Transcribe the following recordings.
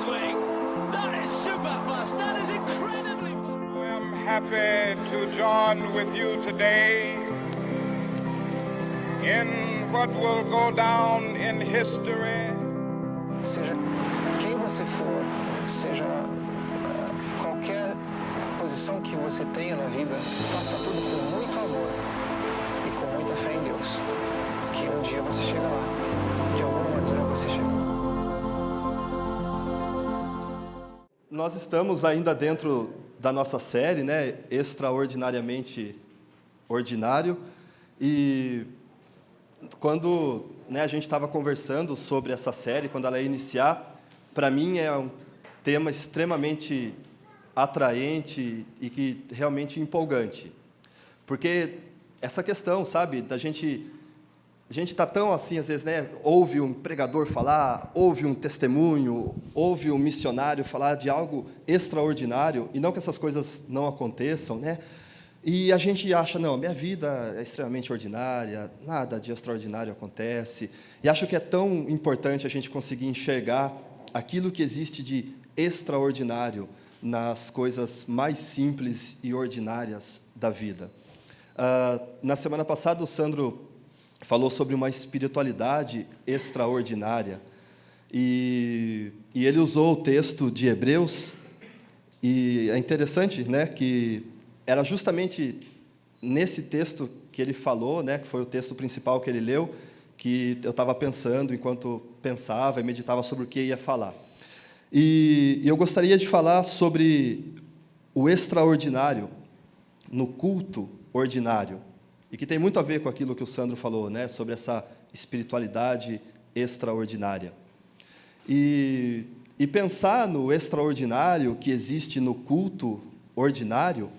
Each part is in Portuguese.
swing. That is super fast. That is incredibly fast. I am happy to join with you today in what will go down in history. Seja quem você for, seja qualquer posição que você tenha na vida, faça tudo com muito amor e com muita fé em Deus, que um dia você chega lá, de alguma maneira você chega. Nós estamos ainda dentro da nossa série, né, Extraordinariamente Ordinário, e quando, né, a gente estava conversando sobre essa série, quando ela ia iniciar, para mim é um tema extremamente atraente e que realmente empolgante, porque essa questão, sabe, da gente está tão assim, às vezes, né, ouve um pregador falar, ouve um testemunho, ouve um missionário falar de algo extraordinário, e não que essas coisas não aconteçam, né? E a gente acha, não, minha vida é extremamente ordinária, nada de extraordinário acontece, e acho que é tão importante a gente conseguir enxergar aquilo que existe de extraordinário nas coisas mais simples e ordinárias da vida. Na semana passada, o Sandro falou sobre uma espiritualidade extraordinária, e ele usou o texto de Hebreus, e é interessante, né, que era justamente nesse texto que ele falou, né, que foi o texto principal que ele leu, que eu estava pensando enquanto pensava e meditava sobre o que ia falar. E eu gostaria de falar sobre o extraordinário no culto ordinário, e que tem muito a ver com aquilo que o Sandro falou, né, sobre essa espiritualidade extraordinária. E pensar no extraordinário que existe no culto ordinário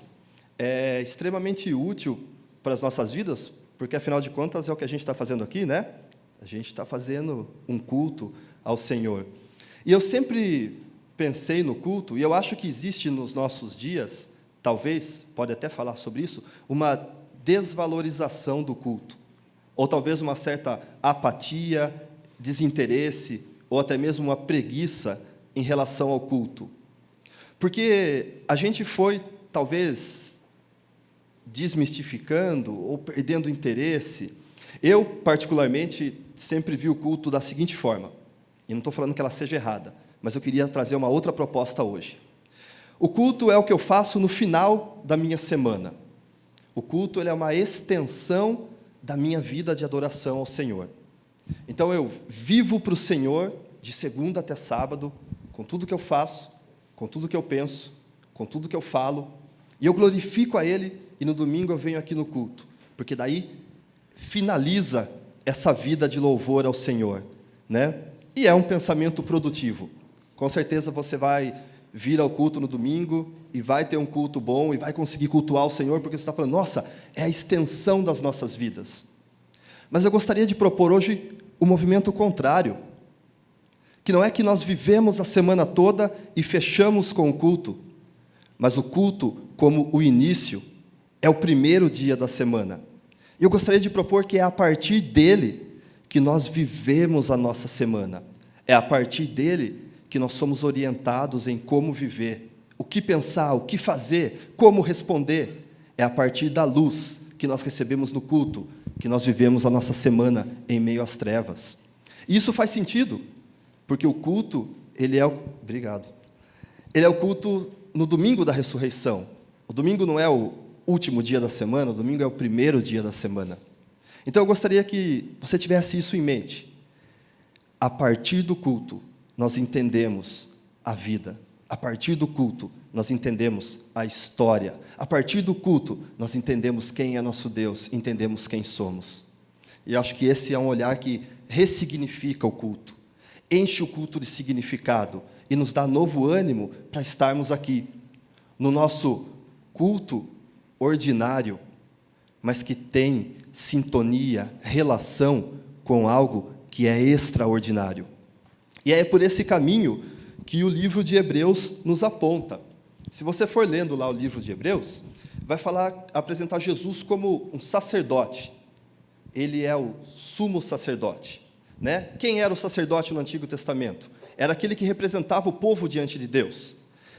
é extremamente útil para as nossas vidas, porque, afinal de contas, é o que a gente está fazendo aqui, né? A gente está fazendo um culto ao Senhor. E eu sempre pensei no culto, e eu acho que existe nos nossos dias, talvez, pode até falar sobre isso, uma desvalorização do culto, ou talvez uma certa apatia, desinteresse, ou até mesmo uma preguiça em relação ao culto. Porque a gente foi, talvez, desmistificando ou perdendo interesse. Eu, particularmente, sempre vi o culto da seguinte forma, e não estou falando que ela seja errada, mas eu queria trazer uma outra proposta hoje. O culto é o que eu faço no final da minha semana. O culto ele é uma extensão da minha vida de adoração ao Senhor. Então, eu vivo para o Senhor de segunda até sábado, com tudo que eu faço, com tudo que eu penso, com tudo que eu falo, e eu glorifico a Ele, e no domingo eu venho aqui no culto, porque daí finaliza essa vida de louvor ao Senhor, né? E é um pensamento produtivo. Com certeza você vai vir ao culto no domingo e vai ter um culto bom e vai conseguir cultuar o Senhor, porque você está falando, nossa, é a extensão das nossas vidas. Mas eu gostaria de propor hoje o movimento contrário, que não é que nós vivemos a semana toda e fechamos com o culto, mas o culto, como o início, é o primeiro dia da semana. E eu gostaria de propor que é a partir dele que nós vivemos a nossa semana. É a partir dele que nós somos orientados em como viver, o que pensar, o que fazer, como responder. É a partir da luz que nós recebemos no culto que nós vivemos a nossa semana em meio às trevas. E isso faz sentido, porque o culto, ele é o culto no domingo da ressurreição. O domingo não é o último dia da semana, o domingo é o primeiro dia da semana. Então eu gostaria que você tivesse isso em mente. A partir do culto, nós entendemos a vida. A partir do culto, nós entendemos a história. A partir do culto, nós entendemos quem é nosso Deus, entendemos quem somos. E acho que esse é um olhar que ressignifica o culto, enche o culto de significado e nos dá novo ânimo para estarmos aqui, no nosso culto ordinário, mas que tem sintonia, relação com algo que é extraordinário. E é por esse caminho que o livro de Hebreus nos aponta. Se você for lendo lá o livro de Hebreus, vai apresentar Jesus como um sacerdote. Ele é o sumo sacerdote, né? Quem era o sacerdote no Antigo Testamento? era aquele que representava o povo diante de Deus.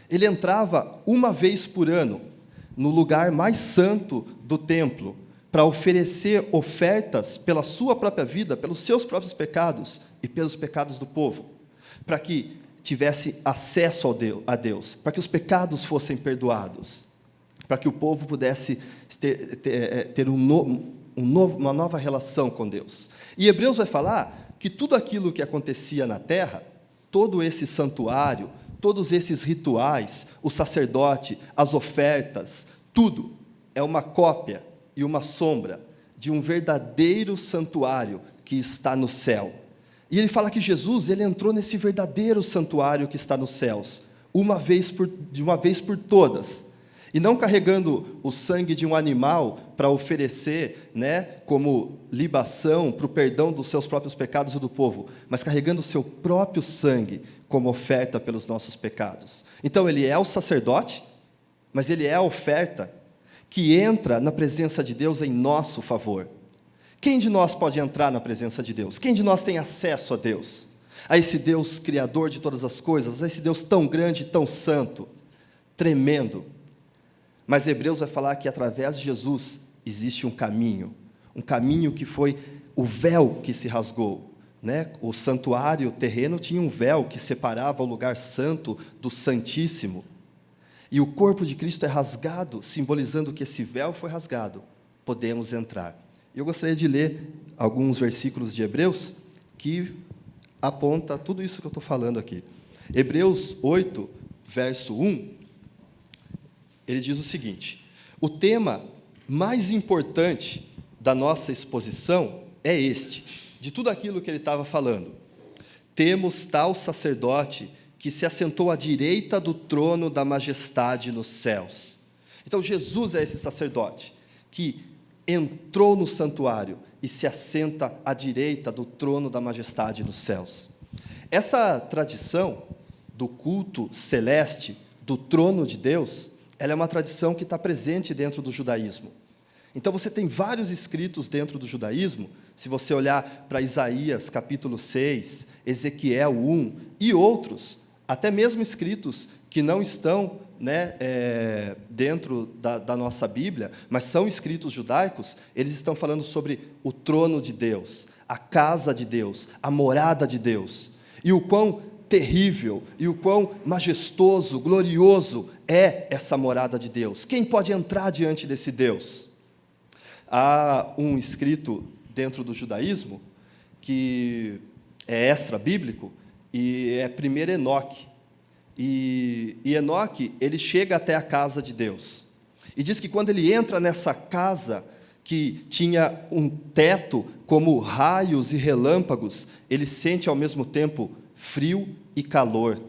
Ele entrava uma vez por ano no lugar mais santo do templo para oferecer ofertas pela sua própria vida, pelos seus próprios pecados e pelos pecados do povo, para que tivesse acesso a Deus, para que os pecados fossem perdoados, para que o povo pudesse ter uma nova relação com Deus. E Hebreus vai falar que tudo aquilo que acontecia na terra, todo esse santuário, todos esses rituais, o sacerdote, as ofertas, tudo é uma cópia e uma sombra de um verdadeiro santuário que está no céu. E ele fala que Jesus, ele entrou nesse verdadeiro santuário que está nos céus, de uma vez por todas, e não carregando o sangue de um animal para oferecer, como libação para o perdão dos seus próprios pecados e do povo, mas carregando o seu próprio sangue como oferta pelos nossos pecados. Então ele é o sacerdote, mas ele é a oferta que entra na presença de Deus em nosso favor. Quem de nós pode entrar na presença de Deus? Quem de nós tem acesso a Deus? A esse Deus criador de todas as coisas, a esse Deus tão grande, tão santo, tremendo. Mas Hebreus vai falar que através de Jesus existe um caminho que foi o véu que se rasgou. O santuário terreno tinha um véu que separava o lugar santo do santíssimo. E o corpo de Cristo é rasgado, simbolizando que esse véu foi rasgado. Podemos entrar. Eu gostaria de ler alguns versículos de Hebreus que aponta tudo isso que eu estou falando aqui. Hebreus 8, verso 1, ele diz o seguinte: o tema mais importante da nossa exposição é este, de tudo aquilo que ele estava falando. Temos tal sacerdote que se assentou à direita do trono da majestade nos céus. Então, Jesus é esse sacerdote que entrou no santuário e se assenta à direita do trono da majestade nos céus. Essa tradição do culto celeste, do trono de Deus, ela é uma tradição que está presente dentro do judaísmo. Então, você tem vários escritos dentro do judaísmo, se você olhar para Isaías, capítulo 6, Ezequiel 1 e outros, até mesmo escritos que não estão dentro da nossa Bíblia, mas são escritos judaicos, eles estão falando sobre o trono de Deus, a casa de Deus, a morada de Deus, e o quão terrível, e o quão majestoso, glorioso é essa morada de Deus. Quem pode entrar diante desse Deus? Há um escrito dentro do judaísmo, que é extra bíblico, e é 1 Enoque. E Enoque, ele chega até a casa de Deus. E diz que quando ele entra nessa casa, que tinha um teto como raios e relâmpagos, ele sente ao mesmo tempo frio e calor.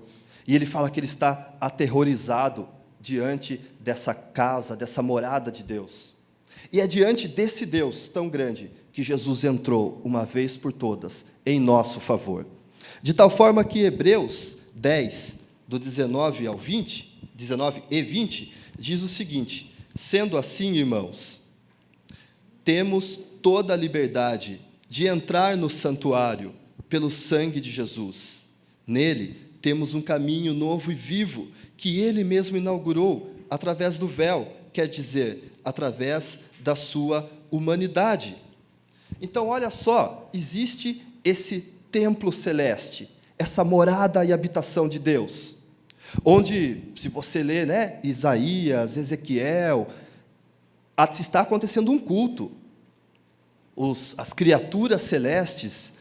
E ele fala que ele está aterrorizado diante dessa casa, dessa morada de Deus. E é diante desse Deus tão grande que Jesus entrou, uma vez por todas, em nosso favor. De tal forma que Hebreus 10, do 19 e 20, diz o seguinte: sendo assim, irmãos, temos toda a liberdade de entrar no santuário pelo sangue de Jesus. Nele temos um caminho novo e vivo, que ele mesmo inaugurou através do véu, quer dizer, através da sua humanidade. Então, olha só, existe esse templo celeste, essa morada e habitação de Deus, onde, se você ler, Isaías, Ezequiel, está acontecendo um culto. As criaturas celestes,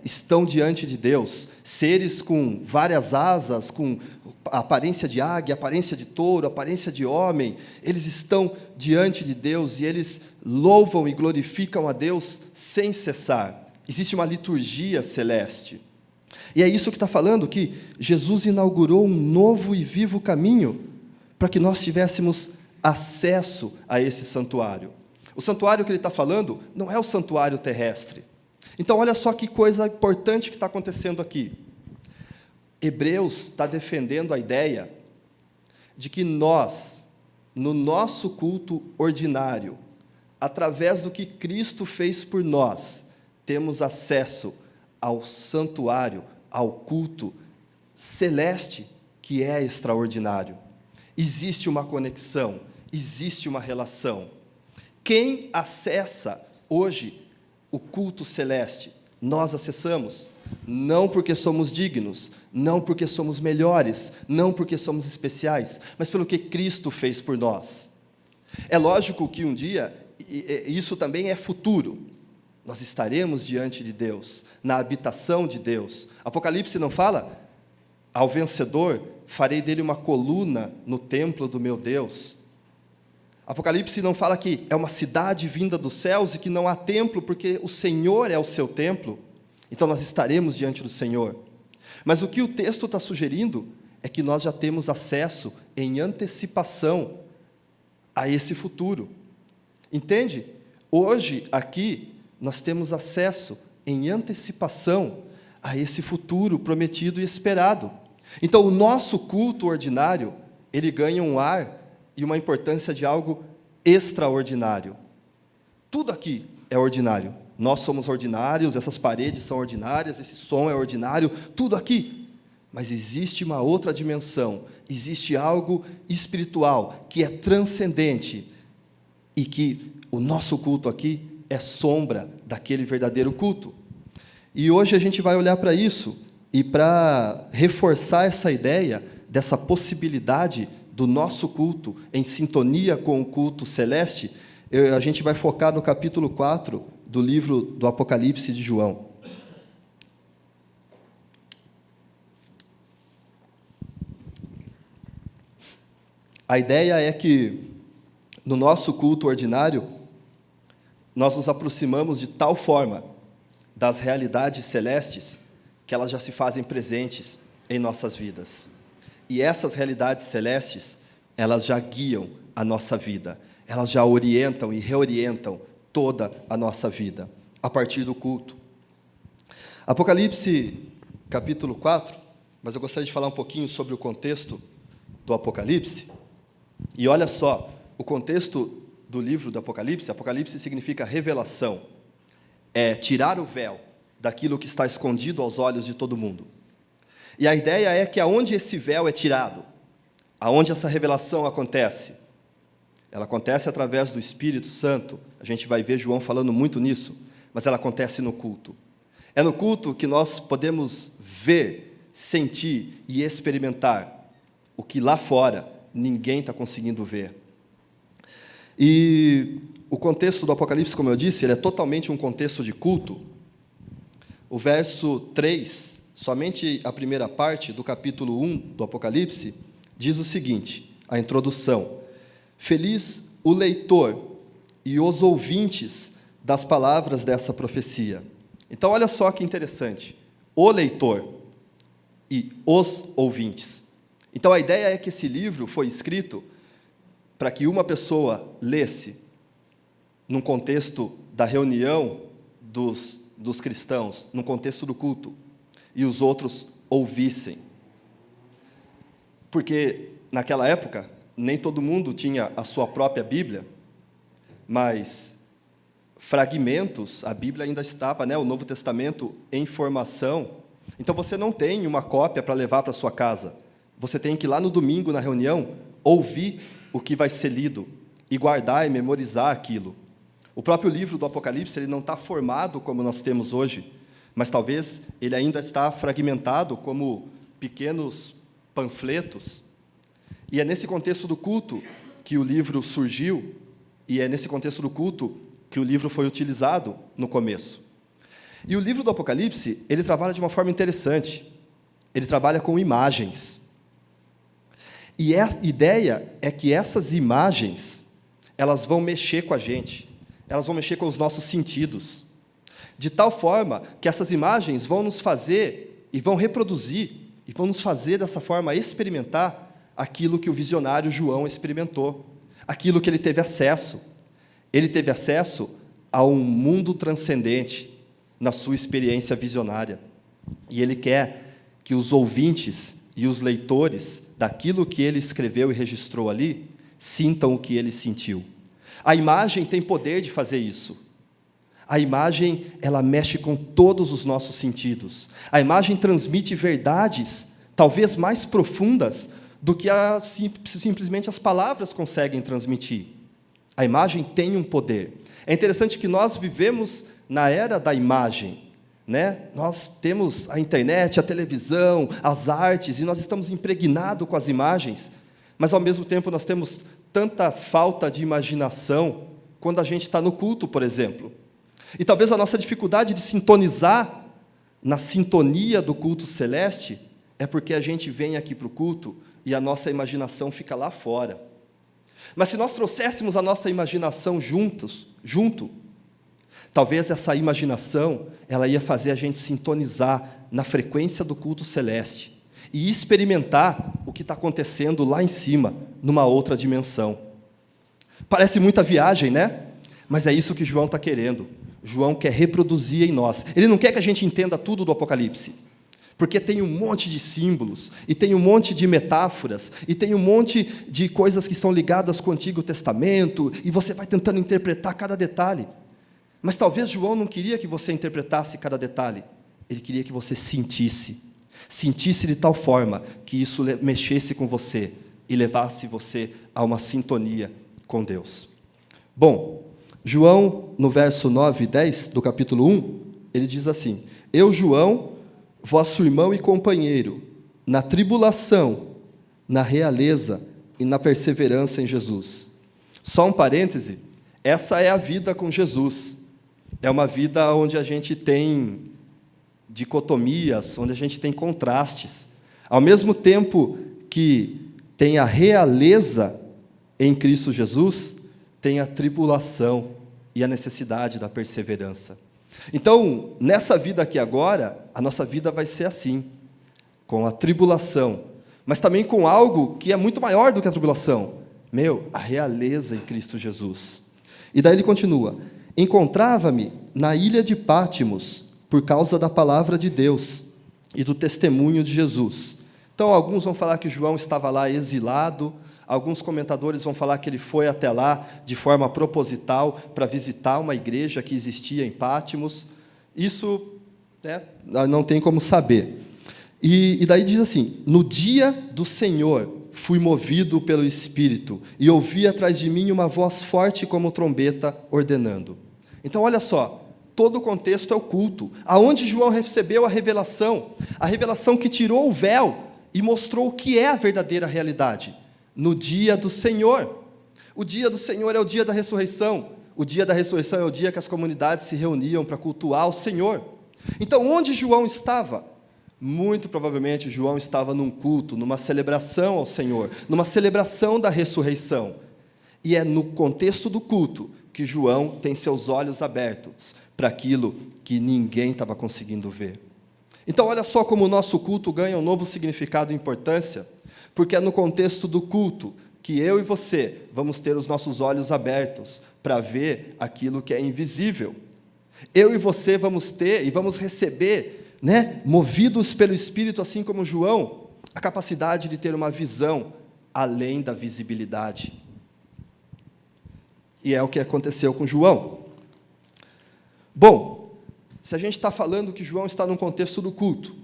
estão diante de Deus, seres com várias asas, com aparência de águia, aparência de touro, aparência de homem, eles estão diante de Deus e eles louvam e glorificam a Deus sem cessar. Existe uma liturgia celeste. E é isso que está falando, que Jesus inaugurou um novo e vivo caminho para que nós tivéssemos acesso a esse santuário. O santuário que ele está falando não é o santuário terrestre. Então, olha só que coisa importante que está acontecendo aqui. Hebreus está defendendo a ideia de que nós, no nosso culto ordinário, através do que Cristo fez por nós, temos acesso ao santuário, ao culto celeste que é extraordinário. Existe uma conexão, existe uma relação. Quem acessa hoje o culto celeste? Nós acessamos, não porque somos dignos, não porque somos melhores, não porque somos especiais, mas pelo que Cristo fez por nós. É lógico que um dia, isso também é futuro, nós estaremos diante de Deus, na habitação de Deus. Apocalipse não fala? Ao vencedor, farei dele uma coluna no templo do meu Deus. Apocalipse não fala que é uma cidade vinda dos céus e que não há templo, porque o Senhor é o seu templo. Então nós estaremos diante do Senhor. Mas o que o texto está sugerindo é que nós já temos acesso em antecipação a esse futuro. Entende? Hoje, aqui, nós temos acesso em antecipação a esse futuro prometido e esperado. Então, o nosso culto ordinário, ele ganha um ar e uma importância de algo extraordinário. Tudo aqui é ordinário. Nós somos ordinários, essas paredes são ordinárias, esse som é ordinário, tudo aqui. Mas existe uma outra dimensão, existe algo espiritual que é transcendente e que o nosso culto aqui é sombra daquele verdadeiro culto. E hoje a gente vai olhar para isso e para reforçar essa ideia dessa possibilidade do nosso culto em sintonia com o culto celeste, a gente vai focar no capítulo 4 do livro do Apocalipse de João. A ideia é que, no nosso culto ordinário, nós nos aproximamos de tal forma das realidades celestes que elas já se fazem presentes em nossas vidas. E essas realidades celestes, elas já guiam a nossa vida, elas já orientam e reorientam toda a nossa vida, a partir do culto. Apocalipse, capítulo 4, mas eu gostaria de falar um pouquinho sobre o contexto do Apocalipse. E olha só, o contexto do livro do Apocalipse, Apocalipse significa revelação, é tirar o véu daquilo que está escondido aos olhos de todo mundo. E a ideia é que aonde esse véu é tirado, aonde essa revelação acontece, ela acontece através do Espírito Santo, a gente vai ver João falando muito nisso, mas ela acontece no culto. É no culto que nós podemos ver, sentir e experimentar o que lá fora ninguém está conseguindo ver. E o contexto do Apocalipse, como eu disse, ele é totalmente um contexto de culto. O verso 3, somente a primeira parte do capítulo 1 do Apocalipse, diz o seguinte, a introdução: feliz o leitor e os ouvintes das palavras dessa profecia. Então, olha só que interessante, o leitor e os ouvintes. Então, a ideia é que esse livro foi escrito para que uma pessoa lesse, num contexto da reunião dos cristãos, num contexto do culto, e os outros ouvissem. Porque, naquela época, nem todo mundo tinha a sua própria Bíblia, mas fragmentos, a Bíblia ainda estava, o Novo Testamento, em formação. Então, você não tem uma cópia para levar para a sua casa. Você tem que ir lá no domingo, na reunião, ouvir o que vai ser lido e guardar e memorizar aquilo. O próprio livro do Apocalipse, ele não está formado como nós temos hoje, mas talvez ele ainda está fragmentado como pequenos panfletos. E é nesse contexto do culto que o livro surgiu, e é nesse contexto do culto que o livro foi utilizado no começo. E o livro do Apocalipse, ele trabalha de uma forma interessante. Ele trabalha com imagens. E a ideia é que essas imagens, elas vão mexer com a gente, elas vão mexer com os nossos sentidos, de tal forma que essas imagens vão nos fazer, e vão reproduzir, e vão nos fazer dessa forma experimentar aquilo que o visionário João experimentou, aquilo que ele teve acesso. Ele teve acesso a um mundo transcendente na sua experiência visionária. E ele quer que os ouvintes e os leitores daquilo que ele escreveu e registrou ali, sintam o que ele sentiu. A imagem tem poder de fazer isso. A imagem, ela mexe com todos os nossos sentidos. A imagem transmite verdades talvez mais profundas do que simplesmente as palavras conseguem transmitir. A imagem tem um poder. É interessante que nós vivemos na era da imagem, né? Nós temos a internet, a televisão, as artes, e nós estamos impregnados com as imagens, mas, ao mesmo tempo, nós temos tanta falta de imaginação quando a gente está no culto, por exemplo. E talvez a nossa dificuldade de sintonizar na sintonia do culto celeste é porque a gente vem aqui para o culto e a nossa imaginação fica lá fora. Mas se nós trouxéssemos a nossa imaginação junto, talvez essa imaginação ela ia fazer a gente sintonizar na frequência do culto celeste e experimentar o que está acontecendo lá em cima, numa outra dimensão. Parece muita viagem, né? Mas é isso que João está querendo. João quer reproduzir em nós. Ele não quer que a gente entenda tudo do Apocalipse, porque tem um monte de símbolos, e tem um monte de metáforas, e tem um monte de coisas que estão ligadas com o Antigo Testamento, e você vai tentando interpretar cada detalhe. Mas talvez João não queria que você interpretasse cada detalhe, ele queria que você sentisse de tal forma que isso mexesse com você e levasse você a uma sintonia com Deus. Bom, João, no verso 9 e 10 do capítulo 1, ele diz assim: Eu, João, vosso irmão e companheiro, na tribulação, na realeza e na perseverança em Jesus. Só um parêntese, essa é a vida com Jesus. É uma vida onde a gente tem dicotomias, onde a gente tem contrastes. Ao mesmo tempo que tem a realeza em Cristo Jesus, tem a tribulação e a necessidade da perseverança. Então, nessa vida aqui agora, a nossa vida vai ser assim, com a tribulação, mas também com algo que é muito maior do que a tribulação. A realeza em Cristo Jesus. E daí ele continua: Encontrava-me na ilha de Pátimos, por causa da palavra de Deus e do testemunho de Jesus. Então, alguns vão falar que João estava lá exilado, alguns comentadores vão falar que ele foi até lá de forma proposital para visitar uma igreja que existia em Pátimos. Isso não tem como saber. E daí diz assim: No dia do Senhor fui movido pelo Espírito e ouvi atrás de mim uma voz forte como trombeta ordenando. Então, olha só, todo o contexto é o culto, aonde João recebeu a revelação que tirou o véu e mostrou o que é a verdadeira realidade. No dia do Senhor. O dia do Senhor é o dia da ressurreição. O dia da ressurreição é o dia que as comunidades se reuniam para cultuar o Senhor. Então, onde João estava? Muito provavelmente João estava num culto, numa celebração ao Senhor, numa celebração da ressurreição. E é no contexto do culto que João tem seus olhos abertos para aquilo que ninguém estava conseguindo ver. Então, olha só como o nosso culto ganha um novo significado e importância, porque é no contexto do culto que eu e você vamos ter os nossos olhos abertos para ver aquilo que é invisível. Eu e você vamos ter e vamos receber, movidos pelo Espírito, assim como João, a capacidade de ter uma visão além da visibilidade. E é o que aconteceu com João. Bom, se a gente está falando que João está no contexto do culto,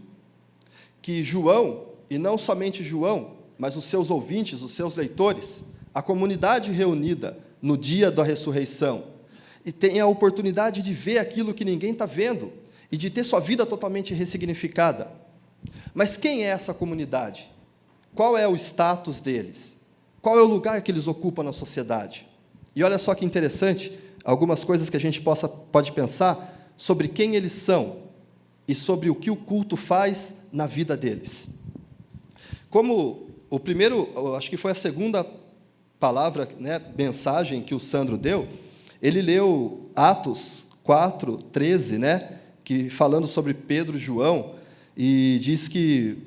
que João, e não somente João, mas os seus ouvintes, os seus leitores, a comunidade reunida no dia da ressurreição, e tem a oportunidade de ver aquilo que ninguém está vendo, e de ter sua vida totalmente ressignificada. Mas quem é essa comunidade? Qual é o status deles? Qual é o lugar que eles ocupam na sociedade? E olha só que interessante, algumas coisas que a gente pode pensar sobre quem eles são e sobre o que o culto faz na vida deles. Como o primeiro, acho que foi a segunda palavra, mensagem que o Sandro deu, ele leu Atos 4:13, que falando sobre Pedro e João, e diz que,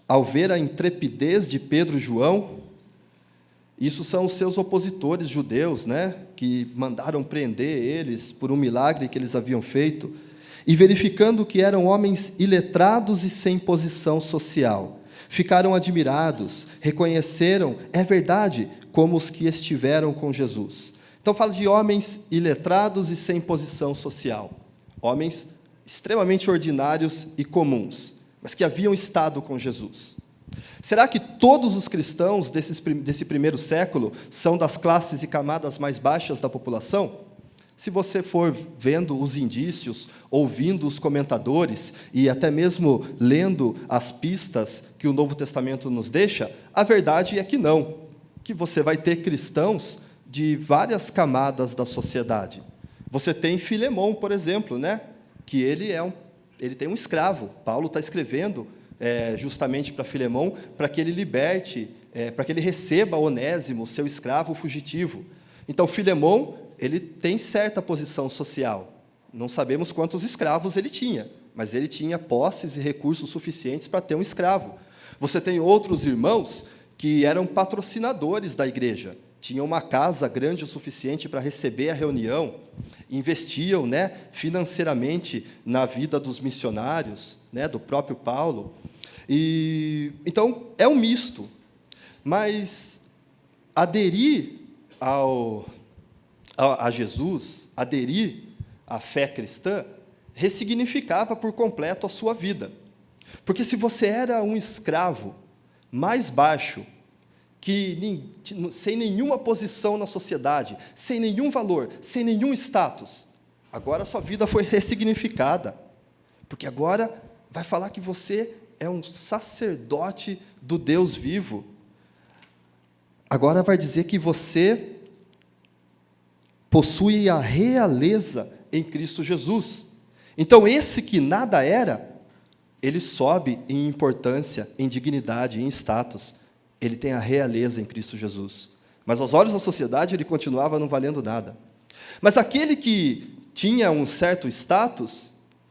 ao ver a intrepidez de Pedro e João, isso são os seus opositores judeus, que mandaram prender eles por um milagre que eles haviam feito, e verificando que eram homens iletrados e sem posição social, ficaram admirados, reconheceram, é verdade, como os que estiveram com Jesus. Então, fala de homens iletrados e sem posição social. Homens extremamente ordinários e comuns. mas que haviam estado com Jesus. Será que todos os cristãos desse primeiro século são das classes e camadas mais baixas da população? Se você for vendo os indícios, ouvindo os comentadores e até mesmo lendo as pistas que o Novo Testamento nos deixa, a verdade é que não, que você vai ter cristãos de várias camadas da sociedade. Você tem Filemão, por exemplo, né? Que ele tem um escravo. Paulo está escrevendo justamente para Filemão, para que ele liberte, para que ele receba Onésimo, seu escravo fugitivo. Então, Filemão, ele tem certa posição social. Não sabemos quantos escravos ele tinha, mas ele tinha posses e recursos suficientes para ter um escravo. Você tem outros irmãos que eram patrocinadores da igreja, tinham uma casa grande o suficiente para receber a reunião, investiam, né, financeiramente na vida dos missionários, né, do próprio Paulo. Então, é um misto. Mas aderir a Jesus, aderir à fé cristã, ressignificava por completo a sua vida. Porque se você era um escravo mais baixo, sem nenhuma posição na sociedade, sem nenhum valor, sem nenhum status, agora a sua vida foi ressignificada. Porque agora vai falar que você é um sacerdote do Deus vivo. Agora vai dizer que você possui a realeza em Cristo Jesus. Então, esse que nada era, ele sobe em importância, em dignidade, em status. Ele tem a realeza em Cristo Jesus. Mas, aos olhos da sociedade, ele continuava não valendo nada. Mas aquele que tinha um certo status,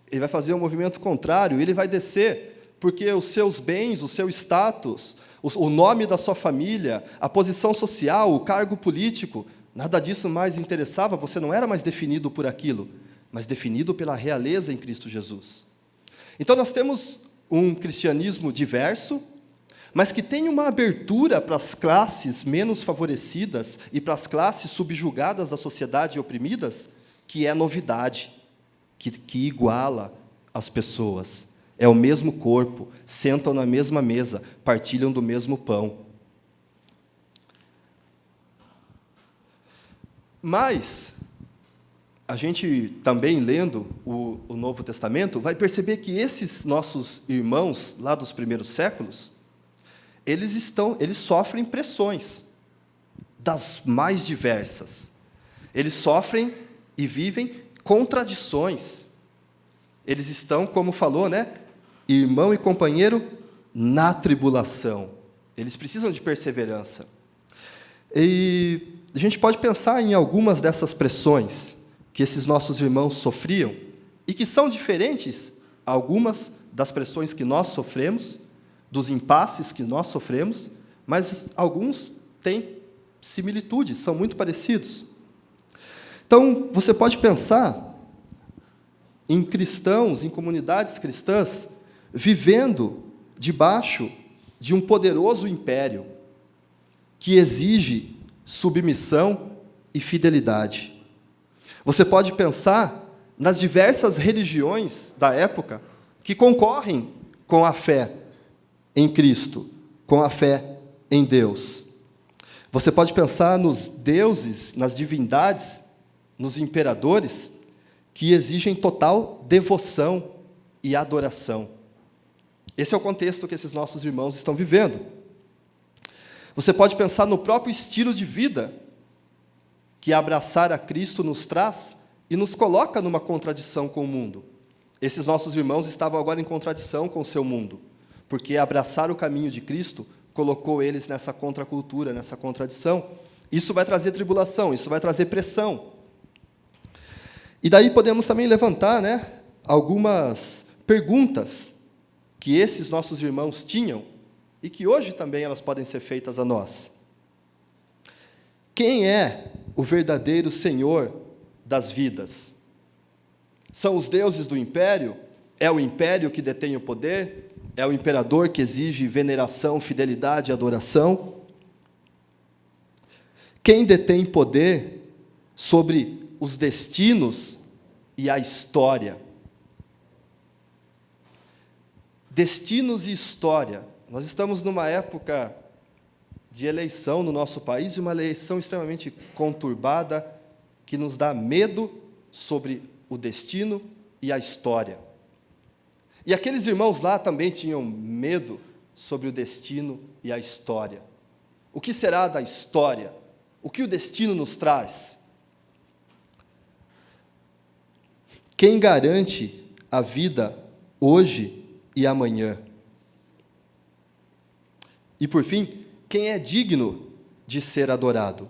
ele vai fazer um movimento contrário, ele vai descer, porque os seus bens, o seu status, o nome da sua família, a posição social, o cargo político, nada disso mais interessava, você não era mais definido por aquilo, mas definido pela realeza em Cristo Jesus. Então, nós temos um cristianismo diverso, mas que tem uma abertura para as classes menos favorecidas e para as classes subjugadas da sociedade e oprimidas, que é novidade, que iguala as pessoas. É o mesmo corpo, sentam na mesma mesa, partilham do mesmo pão. Mas a gente também, lendo o Novo Testamento, vai perceber que esses nossos irmãos, lá dos primeiros séculos, eles sofrem pressões das mais diversas. Eles sofrem e vivem contradições. Eles estão, como falou, né, irmão e companheiro na tribulação. Eles precisam de perseverança. E a gente pode pensar em algumas dessas pressões que esses nossos irmãos sofriam e que são diferentes, algumas das pressões que nós sofremos, dos impasses que nós sofremos, mas alguns têm similitudes, são muito parecidos. Então, você pode pensar em cristãos, em comunidades cristãs, vivendo debaixo de um poderoso império que exige submissão e fidelidade. Você pode pensar nas diversas religiões da época que concorrem com a fé em Cristo, com a fé em Deus. Você pode pensar nos deuses, nas divindades, nos imperadores, que exigem total devoção e adoração. Esse é o contexto que esses nossos irmãos estão vivendo. Você pode pensar no próprio estilo de vida que abraçar a Cristo nos traz e nos coloca numa contradição com o mundo. Esses nossos irmãos estavam agora em contradição com o seu mundo, porque abraçar o caminho de Cristo colocou eles nessa contracultura, nessa contradição. Isso vai trazer tribulação, isso vai trazer pressão. E daí podemos também levantar, né, algumas perguntas que esses nossos irmãos tinham e que hoje também elas podem ser feitas a nós. Quem é o verdadeiro Senhor das vidas? São os deuses do império? É o império que detém o poder? É o imperador que exige veneração, fidelidade e adoração? Quem detém poder sobre os destinos e a história? Destinos e história. Nós estamos numa época de eleição no nosso país, e uma eleição extremamente conturbada, que nos dá medo sobre o destino e a história. E aqueles irmãos lá também tinham medo sobre o destino e a história. O que será da história? O que o destino nos traz? Quem garante a vida hoje e amanhã? E, por fim, quem é digno de ser adorado?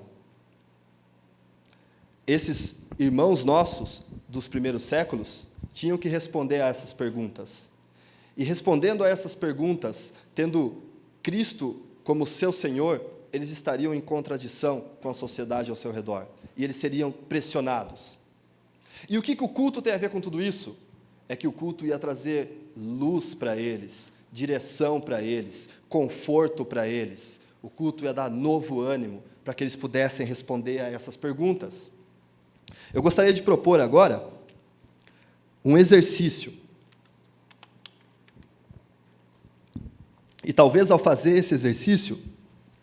Esses irmãos nossos dos primeiros séculos tinham que responder a essas perguntas. E respondendo a essas perguntas, tendo Cristo como seu Senhor, eles estariam em contradição com a sociedade ao seu redor. E eles seriam pressionados. E o que o culto tem a ver com tudo isso? É que o culto ia trazer luz para eles, direção para eles, conforto para eles. O culto ia dar novo ânimo para que eles pudessem responder a essas perguntas. Eu gostaria de propor agora um exercício. E talvez ao fazer esse exercício,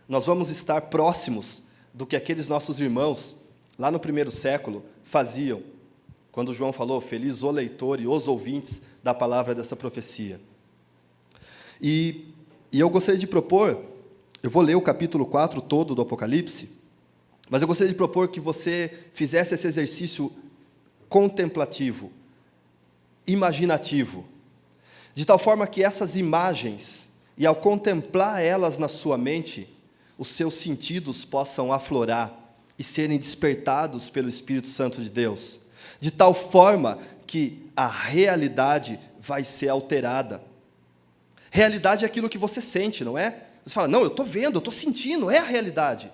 nós vamos estar próximos do que aqueles nossos irmãos, lá no primeiro século, faziam, quando João falou, feliz o leitor e os ouvintes da palavra dessa profecia. E eu gostaria de propor, eu vou ler o capítulo 4 todo do Apocalipse, mas eu gostaria de propor que você fizesse esse exercício contemplativo, imaginativo, de tal forma que essas imagens, e ao contemplar elas na sua mente, os seus sentidos possam aflorar e serem despertados pelo Espírito Santo de Deus, de tal forma que a realidade vai ser alterada. Realidade é aquilo que você sente, não é? Você fala, não, eu estou vendo, eu estou sentindo, é a realidade.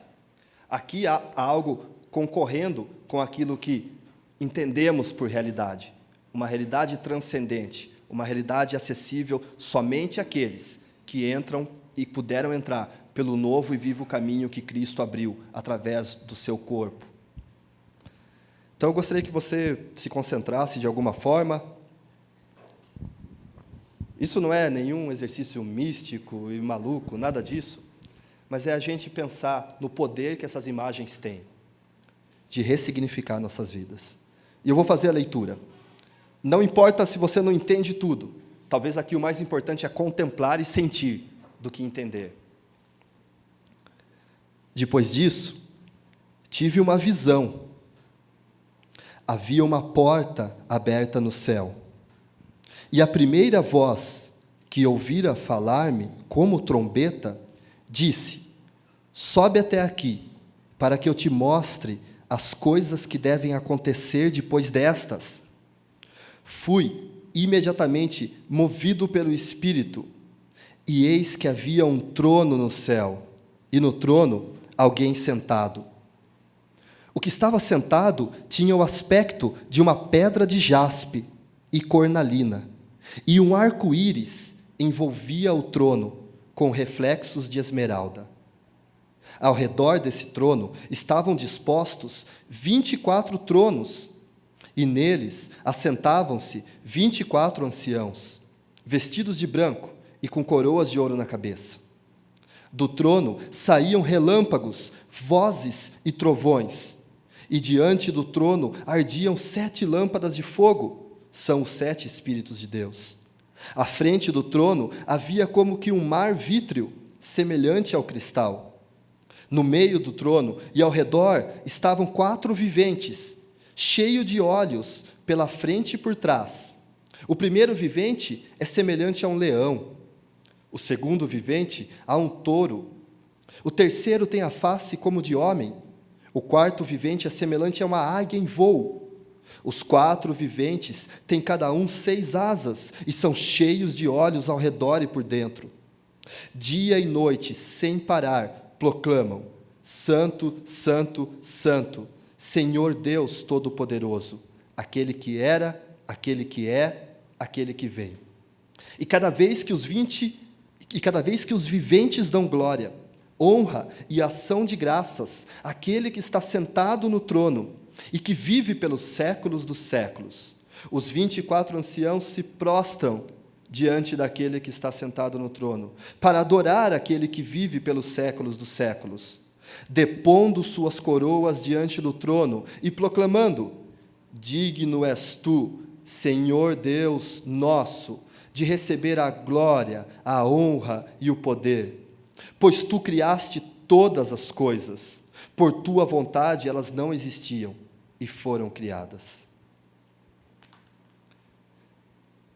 Aqui há algo concorrendo com aquilo que entendemos por realidade. Uma realidade transcendente, uma realidade acessível somente àqueles que entram e puderam entrar pelo novo e vivo caminho que Cristo abriu através do seu corpo. Então, eu gostaria que você se concentrasse de alguma forma. Isso não é nenhum exercício místico e maluco, nada disso, mas é a gente pensar no poder que essas imagens têm de ressignificar nossas vidas. E eu vou fazer a leitura. Não importa se você não entende tudo, talvez aqui o mais importante é contemplar e sentir do que entender. Depois disso, tive uma visão. Havia uma porta aberta no céu. E a primeira voz que ouvira falar-me, como trombeta, disse: sobe até aqui, para que eu te mostre as coisas que devem acontecer depois destas. Fui imediatamente movido pelo Espírito, e eis que havia um trono no céu, e no trono alguém sentado. O que estava sentado tinha o aspecto de uma pedra de jaspe e cornalina, e um arco-íris envolvia o trono com reflexos de esmeralda. Ao redor desse trono estavam dispostos 24 tronos, e neles assentavam-se 24 anciãos, vestidos de branco e com coroas de ouro na cabeça. Do trono saíam relâmpagos, vozes e trovões, e diante do trono ardiam 7 lâmpadas de fogo, são os 7 Espíritos de Deus. À frente do trono havia como que um mar vítreo, semelhante ao cristal. No meio do trono e ao redor estavam 4 viventes, cheios de olhos pela frente e por trás. O primeiro vivente é semelhante a um leão, o segundo vivente a um touro, o terceiro tem a face como de homem, o quarto vivente é semelhante a uma águia em voo. Os 4 viventes têm cada um 6 asas e são cheios de olhos ao redor e por dentro. Dia e noite, sem parar, proclamam: Santo, Santo, Santo, Senhor Deus Todo-Poderoso, aquele que era, aquele que é, aquele que veio. E cada vez que os viventes dão glória, honra e ação de graças àquele que está sentado no trono e que vive pelos séculos dos séculos, os 24 anciãos se prostram diante daquele que está sentado no trono, para adorar aquele que vive pelos séculos dos séculos, depondo suas coroas diante do trono e proclamando: digno és tu, Senhor Deus nosso, de receber a glória, a honra e o poder, pois tu criaste todas as coisas, por tua vontade elas não existiam e foram criadas.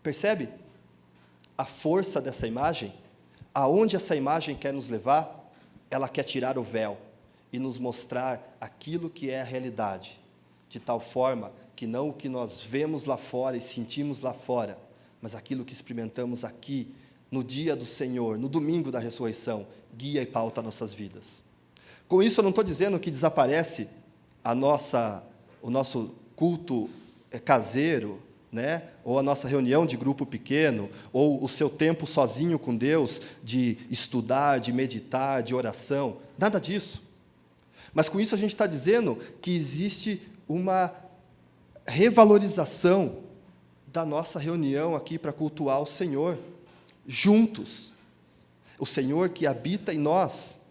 Percebe a força dessa imagem? Aonde essa imagem quer nos levar? Ela quer tirar o véu e nos mostrar aquilo que é a realidade, de tal forma que não o que nós vemos lá fora e sentimos lá fora, mas aquilo que experimentamos aqui, no dia do Senhor, no domingo da ressurreição, guia e pauta nossas vidas. Com isso, eu não estou dizendo que desaparece o nosso culto caseiro, né? Ou a nossa reunião de grupo pequeno, ou o seu tempo sozinho com Deus, de estudar, de meditar, de oração, nada disso. Mas com isso a gente está dizendo que existe uma revalorização da nossa reunião aqui para cultuar o Senhor, juntos, o Senhor que habita em nós.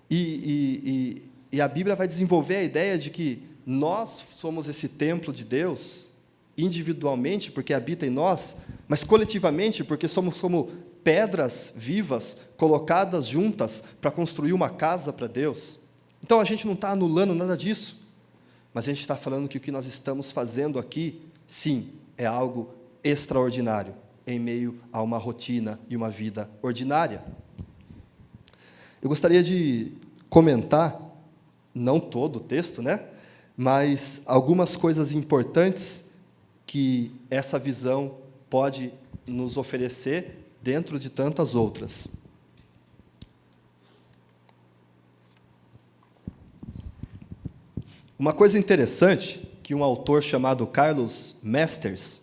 E a Bíblia vai desenvolver a ideia de que nós somos esse templo de Deus, individualmente, porque habita em nós, mas coletivamente, porque somos como pedras vivas, colocadas juntas para construir uma casa para Deus. Então, a gente não está anulando nada disso, mas a gente está falando que o que nós estamos fazendo aqui, sim, é algo extraordinário, em meio a uma rotina e uma vida ordinária. Eu gostaria de comentar, não todo o texto, né? Mas algumas coisas importantes que essa visão pode nos oferecer dentro de tantas outras. Uma coisa interessante que um autor chamado Carlos Masters,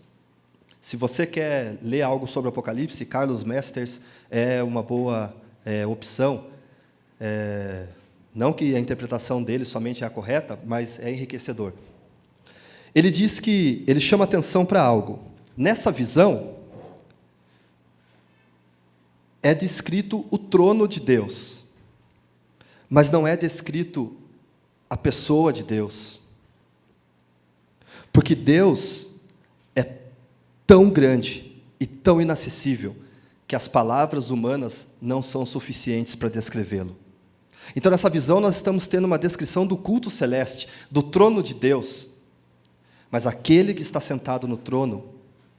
se você quer ler algo sobre o Apocalipse, Carlos Masters é uma boa opção. Não que a interpretação dele somente é a correta, mas é enriquecedor. Ele diz que ele chama atenção para algo. Nessa visão, é descrito o trono de Deus, mas não é descrito a pessoa de Deus. Porque Deus é tão grande e tão inacessível que as palavras humanas não são suficientes para descrevê-lo. Então, nessa visão, nós estamos tendo uma descrição do culto celeste, do trono de Deus. Mas aquele que está sentado no trono,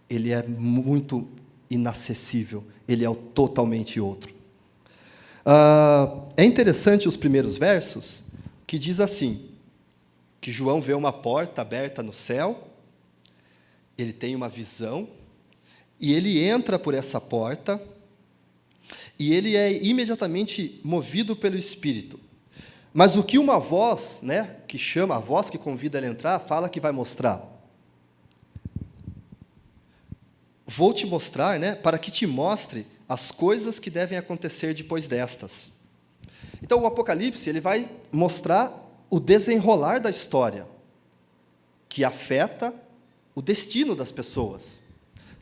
ele é muito inacessível, ele é o totalmente outro. É interessante os primeiros versos, que diz assim, que João vê uma porta aberta no céu, ele tem uma visão, e ele entra por essa porta, e ele é imediatamente movido pelo Espírito. Mas o que uma voz, né, que chama, a voz que convida ele a entrar, fala que vai mostrar. Vou te mostrar, né, para que te mostre as coisas que devem acontecer depois destas. Então, o Apocalipse ele vai mostrar o desenrolar da história, que afeta o destino das pessoas.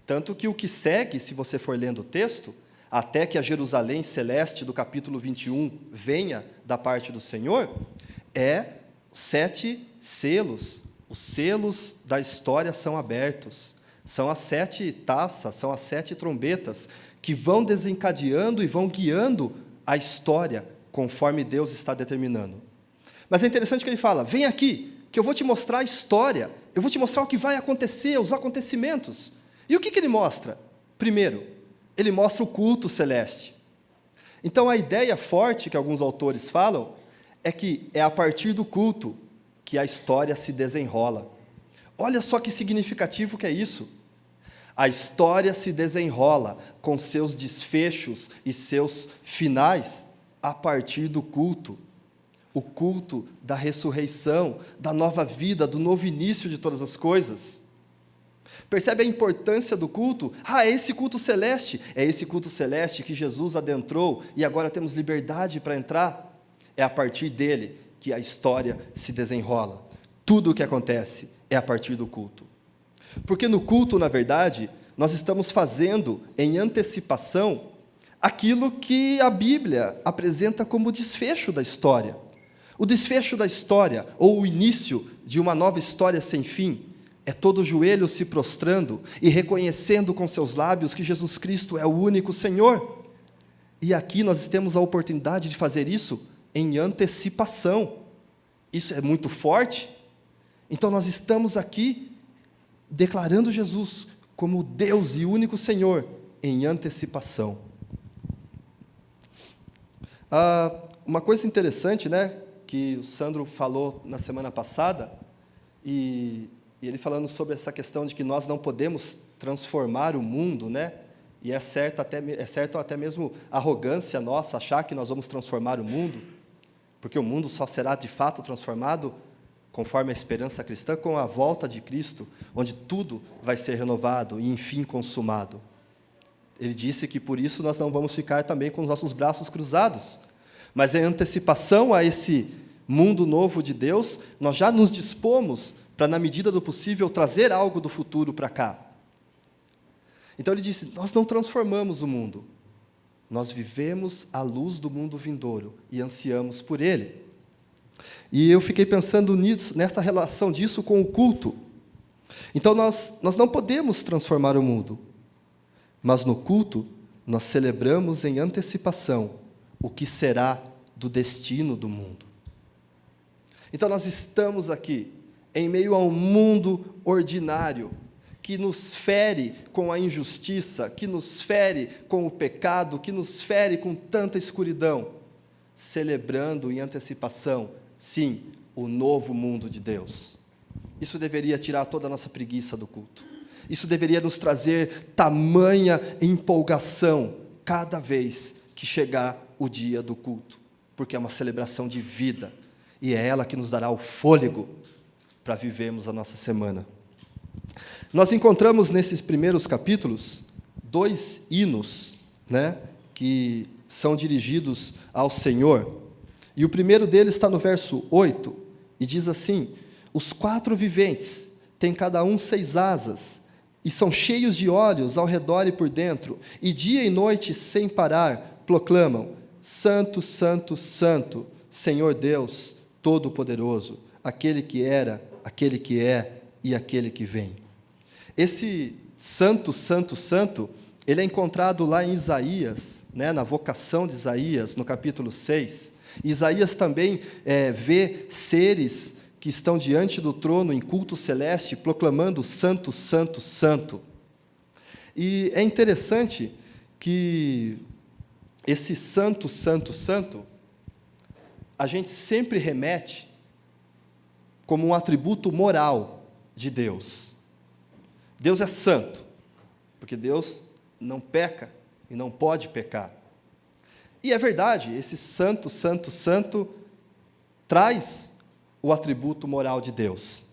Tanto que o que segue, se você for lendo o texto, até que a Jerusalém celeste do capítulo 21 venha da parte do Senhor, é 7 selos. Os selos da história são abertos. São as 7 taças, são as 7 trombetas, que vão desencadeando e vão guiando a história, conforme Deus está determinando. Mas é interessante que ele fala, vem aqui, que eu vou te mostrar a história, eu vou te mostrar o que vai acontecer, os acontecimentos. E o que ele mostra? Primeiro, ele mostra o culto celeste. Então, a ideia forte que alguns autores falam é que é a partir do culto que a história se desenrola. Olha só que significativo que é isso. A história se desenrola com seus desfechos e seus finais a partir do culto. O culto da ressurreição, da nova vida, do novo início de todas as coisas. Percebe a importância do culto? É esse culto celeste. É esse culto celeste que Jesus adentrou e agora temos liberdade para entrar. É a partir dele que a história se desenrola. Tudo o que acontece é a partir do culto. Porque no culto, na verdade, nós estamos fazendo em antecipação aquilo que a Bíblia apresenta como desfecho da história. O desfecho da história, ou o início de uma nova história sem fim, é todo joelho se prostrando e reconhecendo com seus lábios que Jesus Cristo é o único Senhor. E aqui nós temos a oportunidade de fazer isso em antecipação. Isso é muito forte. Então nós estamos aqui declarando Jesus como Deus e único Senhor em antecipação. Uma coisa interessante, né, que o Sandro falou na semana passada, e ele falando sobre essa questão de que nós não podemos transformar o mundo, né, e é certo até mesmo arrogância nossa achar que nós vamos transformar o mundo, porque o mundo só será de fato transformado, conforme a esperança cristã, com a volta de Cristo, onde tudo vai ser renovado e, enfim, consumado. Ele disse que, por isso, nós não vamos ficar também com os nossos braços cruzados, mas em antecipação a esse mundo novo de Deus, nós já nos dispomos para, na medida do possível, trazer algo do futuro para cá. Então, ele disse, nós não transformamos o mundo, nós vivemos à luz do mundo vindouro e ansiamos por ele. E eu fiquei pensando nessa relação disso com o culto. Então, nós não podemos transformar o mundo, mas no culto, nós celebramos em antecipação o que será do destino do mundo. Então, nós estamos aqui, em meio a um mundo ordinário, que nos fere com a injustiça, que nos fere com o pecado, que nos fere com tanta escuridão, celebrando em antecipação, sim, o novo mundo de Deus. Isso deveria tirar toda a nossa preguiça do culto. Isso deveria nos trazer tamanha empolgação cada vez que chegar o dia do culto, porque é uma celebração de vida, e é ela que nos dará o fôlego para vivermos a nossa semana. Nós encontramos nesses primeiros capítulos 2 hinos, né, que são dirigidos ao Senhor. E o primeiro deles está no verso 8, e diz assim: os 4 viventes têm cada um 6 asas, e são cheios de olhos ao redor e por dentro, e dia e noite, sem parar, proclamam: Santo, Santo, Santo, Senhor Deus Todo-Poderoso, aquele que era, aquele que é e aquele que vem. Esse Santo, Santo, Santo, ele é encontrado lá em Isaías, né, na vocação de Isaías, no capítulo 6. Isaías também vê seres que estão diante do trono em culto celeste, proclamando Santo, Santo, Santo. E é interessante que esse Santo, Santo, Santo, a gente sempre remete como um atributo moral de Deus. Deus é santo, porque Deus não peca e não pode pecar. E é verdade, esse Santo, Santo, Santo traz o atributo moral de Deus.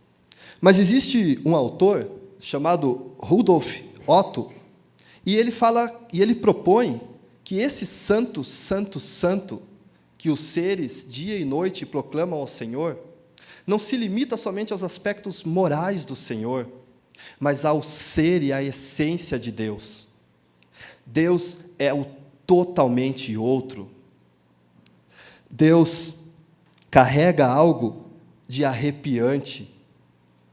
Mas existe um autor chamado Rudolf Otto, e ele propõe que esse Santo, Santo, Santo, que os seres dia e noite proclamam ao Senhor, não se limita somente aos aspectos morais do Senhor, mas ao ser e à essência de Deus. Deus é o totalmente outro. Deus carrega algo de arrepiante,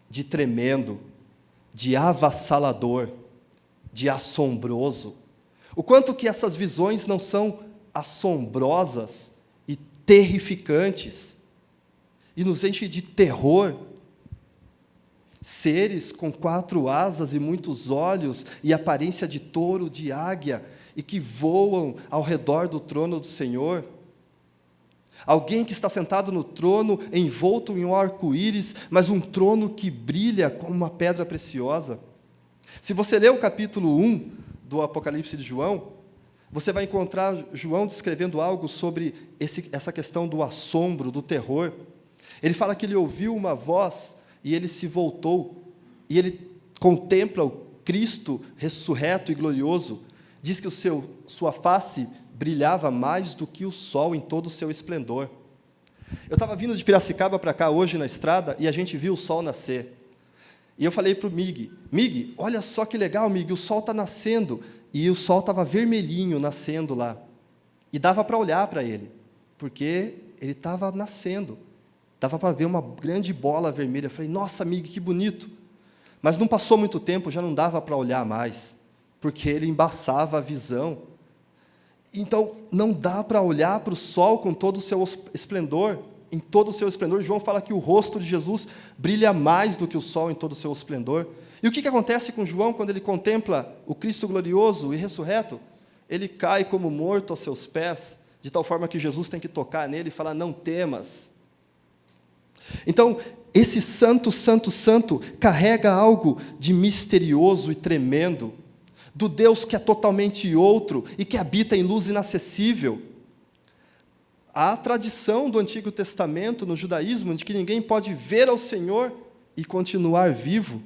de tremendo, de avassalador, de assombroso. O quanto que essas visões não são assombrosas e terrificantes, e nos enche de terror. Seres com 4 asas e muitos olhos, e aparência de touro, de águia, e que voam ao redor do trono do Senhor. Alguém que está sentado no trono, envolto em um arco-íris, mas um trono que brilha como uma pedra preciosa. Se você ler o capítulo 1 do Apocalipse de João, você vai encontrar João descrevendo algo sobre essa questão do assombro, do terror. Ele fala que ele ouviu uma voz e ele se voltou, e ele contempla o Cristo ressurreto e glorioso. Diz que sua face brilhava mais do que o sol em todo o seu esplendor. Eu estava vindo de Piracicaba para cá hoje na estrada, e a gente viu o sol nascer. E eu falei para o Mig, olha só que legal, Mig, o sol está nascendo. E o sol estava vermelhinho nascendo lá. E dava para olhar para ele, porque ele estava nascendo. Dava para ver uma grande bola vermelha. Eu falei, nossa, Mig, que bonito. Mas não passou muito tempo, já não dava para olhar mais, porque ele embaçava a visão. Então, não dá para olhar para o sol com todo o seu esplendor, em todo o seu esplendor. João fala que o rosto de Jesus brilha mais do que o sol em todo o seu esplendor. E o que acontece com João quando ele contempla o Cristo glorioso e ressurreto? Ele cai como morto aos seus pés, de tal forma que Jesus tem que tocar nele e falar, não temas. Então, esse santo, santo, santo carrega algo de misterioso e tremendo, do Deus que é totalmente outro e que habita em luz inacessível. Há a tradição do Antigo Testamento, no judaísmo, de que ninguém pode ver ao Senhor e continuar vivo.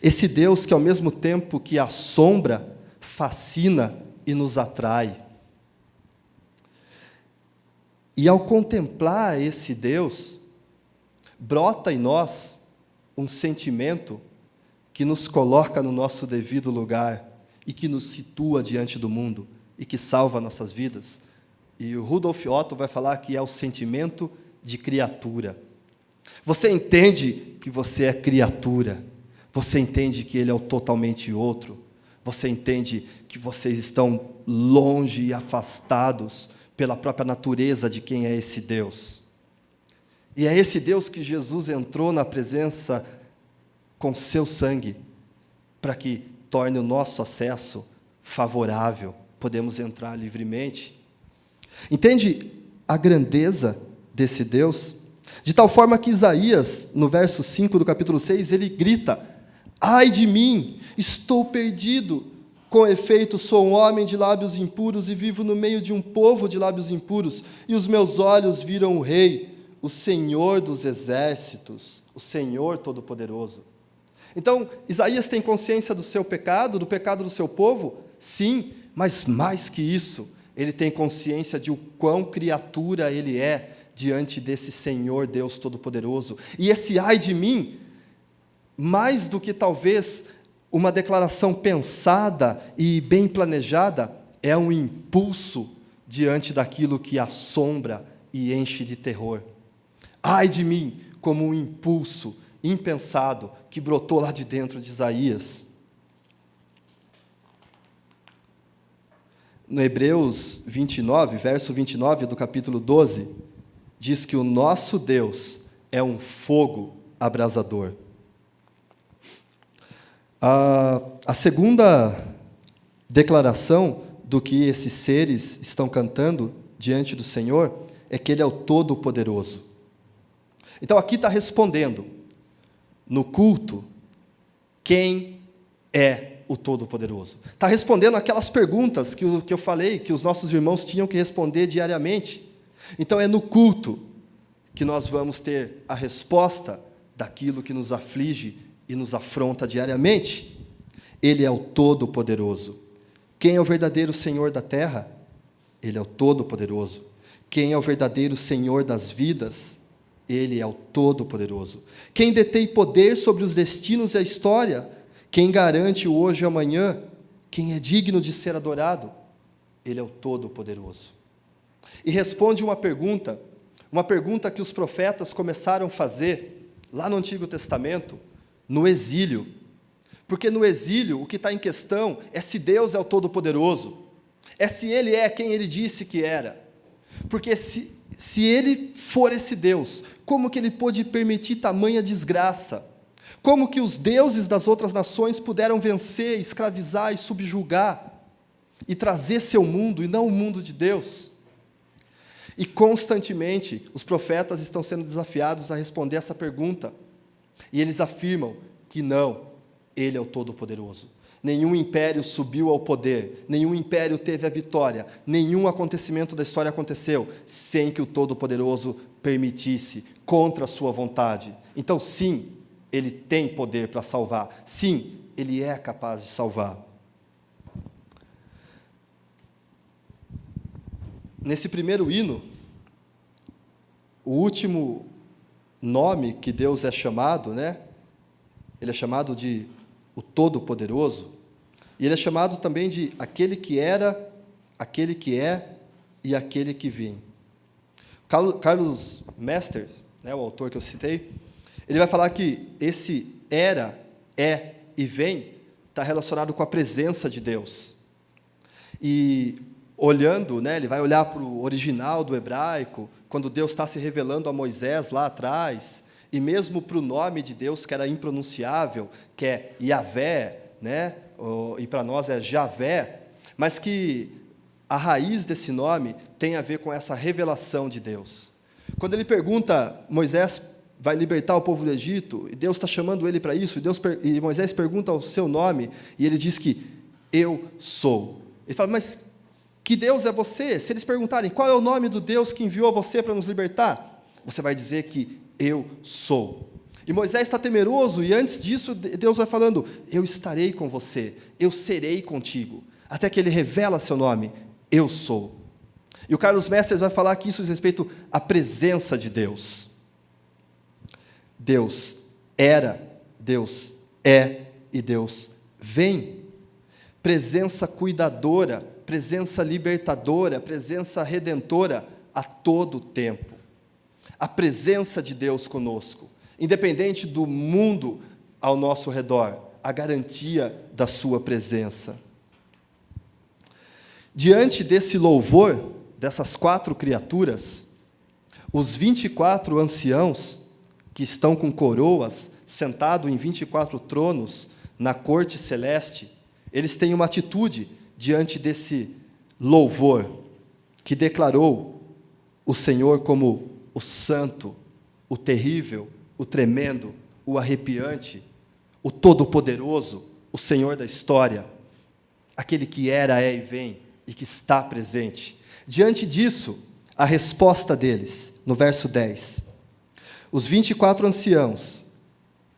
Esse Deus que, ao mesmo tempo que assombra, fascina e nos atrai. E ao contemplar esse Deus, brota em nós um sentimento que nos coloca no nosso devido lugar e que nos situa diante do mundo e que salva nossas vidas. E o Rudolf Otto vai falar que é o sentimento de criatura. Você entende que você é criatura. Você entende que Ele é o totalmente outro. Você entende que vocês estão longe e afastados pela própria natureza de quem é esse Deus. E é esse Deus que Jesus entrou na presença com seu sangue, para que torne o nosso acesso favorável, podemos entrar livremente. Entende a grandeza desse Deus? De tal forma que Isaías, no verso 5 do capítulo 6, ele grita, ai de mim, estou perdido, com efeito sou um homem de lábios impuros e vivo no meio de um povo de lábios impuros, e os meus olhos viram o Rei, o Senhor dos exércitos, o Senhor Todo-Poderoso. Então, Isaías tem consciência do seu pecado, do pecado do seu povo? Sim, mas mais que isso, ele tem consciência de o quão criatura ele é diante desse Senhor Deus Todo-Poderoso. E esse ai de mim, mais do que talvez uma declaração pensada e bem planejada, é um impulso diante daquilo que assombra e enche de terror. Ai de mim, como um impulso impensado que brotou lá de dentro de Isaías. No Hebreus 29, verso 29 do capítulo 12, diz que o nosso Deus é um fogo abrasador. A segunda declaração do que esses seres estão cantando diante do Senhor é que Ele é o Todo-Poderoso. Então aqui está respondendo, no culto, quem é o Todo-Poderoso? Está respondendo aquelas perguntas que eu falei, que os nossos irmãos tinham que responder diariamente. Então é no culto que nós vamos ter a resposta daquilo que nos aflige e nos afronta diariamente. Ele é o Todo-Poderoso. Quem é o verdadeiro Senhor da terra? Ele é o Todo-Poderoso. Quem é o verdadeiro Senhor das vidas? Ele é o Todo-Poderoso. Quem detém poder sobre os destinos e a história? Quem garante o hoje e o amanhã? Quem é digno de ser adorado? Ele é o Todo-Poderoso. E responde uma pergunta que os profetas começaram a fazer lá no Antigo Testamento, no exílio. Porque no exílio o que está em questão é se Deus é o Todo-Poderoso, é se Ele é quem Ele disse que era. Porque se Ele for esse Deus, como que Ele pôde permitir tamanha desgraça? Como que os deuses das outras nações puderam vencer, escravizar e subjugar, e trazer seu mundo, e não o mundo de Deus? E constantemente os profetas estão sendo desafiados a responder essa pergunta. E eles afirmam que não, Ele é o Todo-Poderoso. Nenhum império subiu ao poder, nenhum império teve a vitória, nenhum acontecimento da história aconteceu sem que o Todo-Poderoso permitisse, contra a sua vontade. Então, sim, Ele tem poder para salvar. Sim, Ele é capaz de salvar. Nesse primeiro hino, o último nome que Deus é chamado, ele é chamado de o Todo-Poderoso, e ele é chamado também de aquele que era, aquele que é e aquele que vem. Carlos Mester, né, o autor que eu citei, ele vai falar que esse era, é e vem está relacionado com a presença de Deus. E olhando, né, ele vai olhar para o original do hebraico, quando Deus está se revelando a Moisés lá atrás, e mesmo para o nome de Deus que era impronunciável, que é Yahvé, né, e para nós é Javé, mas que a raiz desse nome tem a ver com essa revelação de Deus. Quando ele pergunta, Moisés vai libertar o povo do Egito, e Deus está chamando ele para isso, e Moisés pergunta o seu nome, e ele diz que eu sou. Ele fala, mas que Deus é você? Se eles perguntarem, qual é o nome do Deus que enviou você para nos libertar? Você vai dizer que eu sou. E Moisés está temeroso, e antes disso, Deus vai falando, eu estarei com você, eu serei contigo, até que ele revela seu nome, eu sou. E o Carlos Mesters vai falar que isso diz respeito à presença de Deus. Deus era, Deus é e Deus vem. Presença cuidadora, presença libertadora, presença redentora a todo tempo. A presença de Deus conosco, independente do mundo ao nosso redor, a garantia da sua presença. Diante desse louvor, dessas 4 criaturas, os 24 anciãos, que estão com coroas, sentados em 24 tronos, na corte celeste, eles têm uma atitude diante desse louvor, que declarou o Senhor como o santo, o terrível, o tremendo, o arrepiante, o todo-poderoso, o Senhor da história, aquele que era, é e vem, e que está presente. Diante disso, a resposta deles, no verso 10. Os 24 anciãos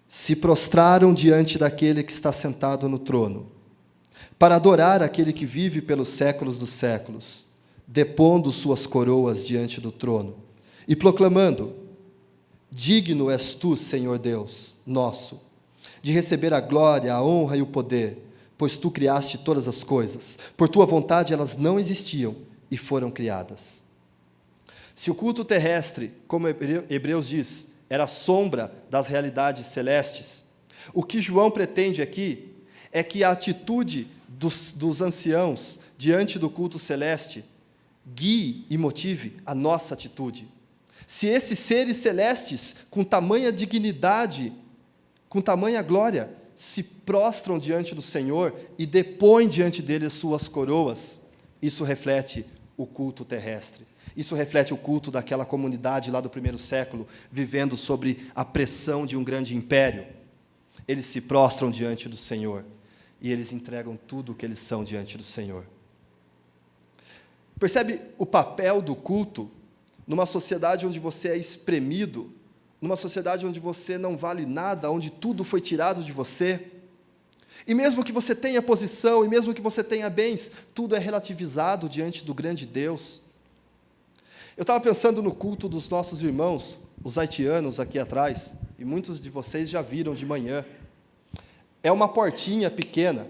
se prostraram diante daquele que está sentado no trono, para adorar aquele que vive pelos séculos dos séculos, depondo suas coroas diante do trono, e proclamando, digno és tu, Senhor Deus, nosso, de receber a glória, a honra e o poder, pois tu criaste todas as coisas, por tua vontade elas não existiam e foram criadas. Se o culto terrestre, como Hebreus diz, era a sombra das realidades celestes, o que João pretende aqui é que a atitude dos anciãos diante do culto celeste guie e motive a nossa atitude. Se esses seres celestes, com tamanha dignidade, com tamanha glória, se prostram diante do Senhor e depõem diante dele as suas coroas, isso reflete o culto terrestre. Isso reflete o culto daquela comunidade lá do primeiro século, vivendo sobre a pressão de um grande império. Eles se prostram diante do Senhor e eles entregam tudo o que eles são diante do Senhor. Percebe o papel do culto numa sociedade onde você é espremido, numa sociedade onde você não vale nada, onde tudo foi tirado de você? E mesmo que você tenha posição, e mesmo que você tenha bens, tudo é relativizado diante do grande Deus. Eu estava pensando no culto dos nossos irmãos, os haitianos aqui atrás, e muitos de vocês já viram de manhã. É uma portinha pequena,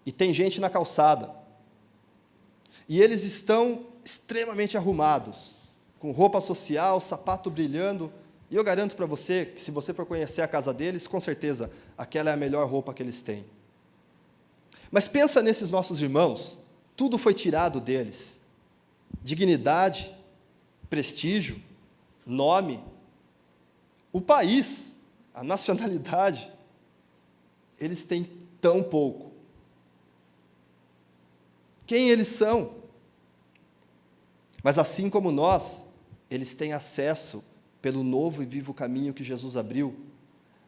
e tem gente na calçada. E eles estão extremamente arrumados, com roupa social, sapato brilhando, e eu garanto para você que se você for conhecer a casa deles, com certeza, aquela é a melhor roupa que eles têm. Mas pensa nesses nossos irmãos, tudo foi tirado deles. Dignidade, prestígio, nome, o país, a nacionalidade, eles têm tão pouco. Quem eles são? Mas assim como nós, eles têm acesso, pelo novo e vivo caminho que Jesus abriu,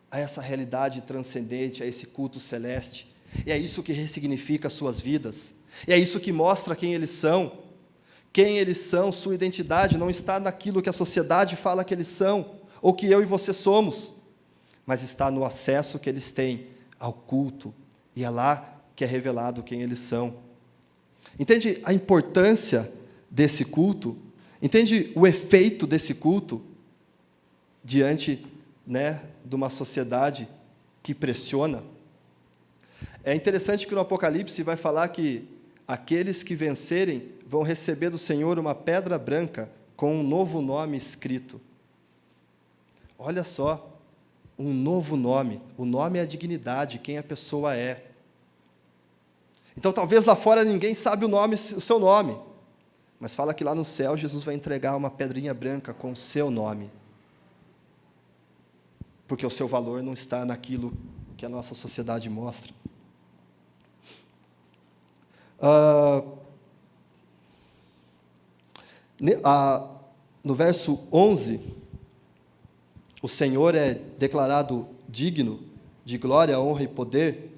a essa realidade transcendente, a esse culto celeste. E é isso que ressignifica as suas vidas. E é isso que mostra quem eles são. Quem eles são, sua identidade não está naquilo que a sociedade fala que eles são, ou que eu e você somos, mas está no acesso que eles têm ao culto. E é lá que é revelado quem eles são. Entende a importância desse culto? Entende o efeito desse culto diante, de uma sociedade que pressiona. É interessante que no Apocalipse vai falar que aqueles que vencerem vão receber do Senhor uma pedra branca com um novo nome escrito. Olha só, um novo nome. O nome é a dignidade, quem a pessoa é. Então, talvez lá fora ninguém sabe o seu nome, mas fala que lá no céu Jesus vai entregar uma pedrinha branca com o seu nome. Porque o seu valor não está naquilo que a nossa sociedade mostra. No verso 11, o Senhor é declarado digno de glória, honra e poder,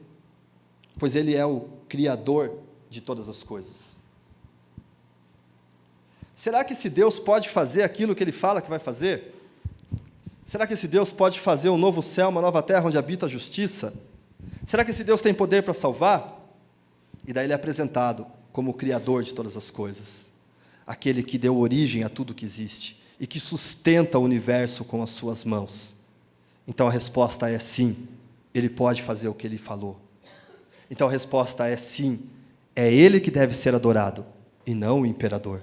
pois Ele é o Criador de todas as coisas. Será que esse Deus pode fazer aquilo que Ele fala que vai fazer? Será que esse Deus pode fazer um novo céu, uma nova terra onde habita a justiça? Será que esse Deus tem poder para salvar? E daí Ele é apresentado como o Criador de todas as coisas, aquele que deu origem a tudo que existe e que sustenta o universo com as suas mãos. Então a resposta é sim, Ele pode fazer o que Ele falou. Então a resposta é sim, é Ele que deve ser adorado e não o imperador.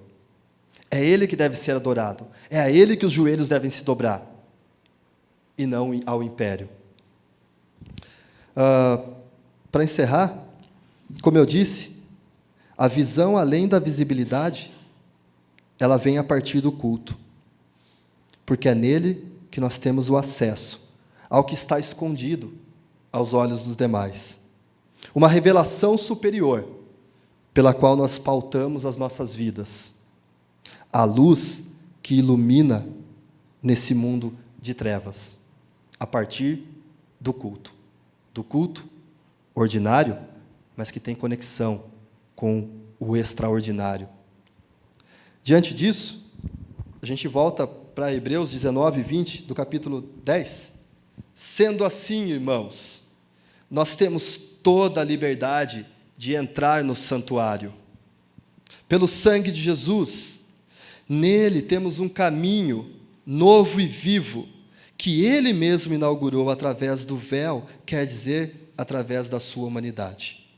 É Ele que deve ser adorado, é a Ele que os joelhos devem se dobrar e não ao império. Para encerrar, como eu disse, a visão além da visibilidade, ela vem a partir do culto, porque é nele que nós temos o acesso ao que está escondido aos olhos dos demais. Uma revelação superior, pela qual nós pautamos as nossas vidas. A luz que ilumina nesse mundo de trevas, a partir do culto. Do culto ordinário, mas que tem conexão com o extraordinário. Diante disso, a gente volta para Hebreus 19, 20, do capítulo 10. Sendo assim, irmãos, nós temos toda a liberdade de entrar no santuário. Pelo sangue de Jesus, nele temos um caminho novo e vivo, que Ele mesmo inaugurou através do véu, quer dizer, através da sua humanidade.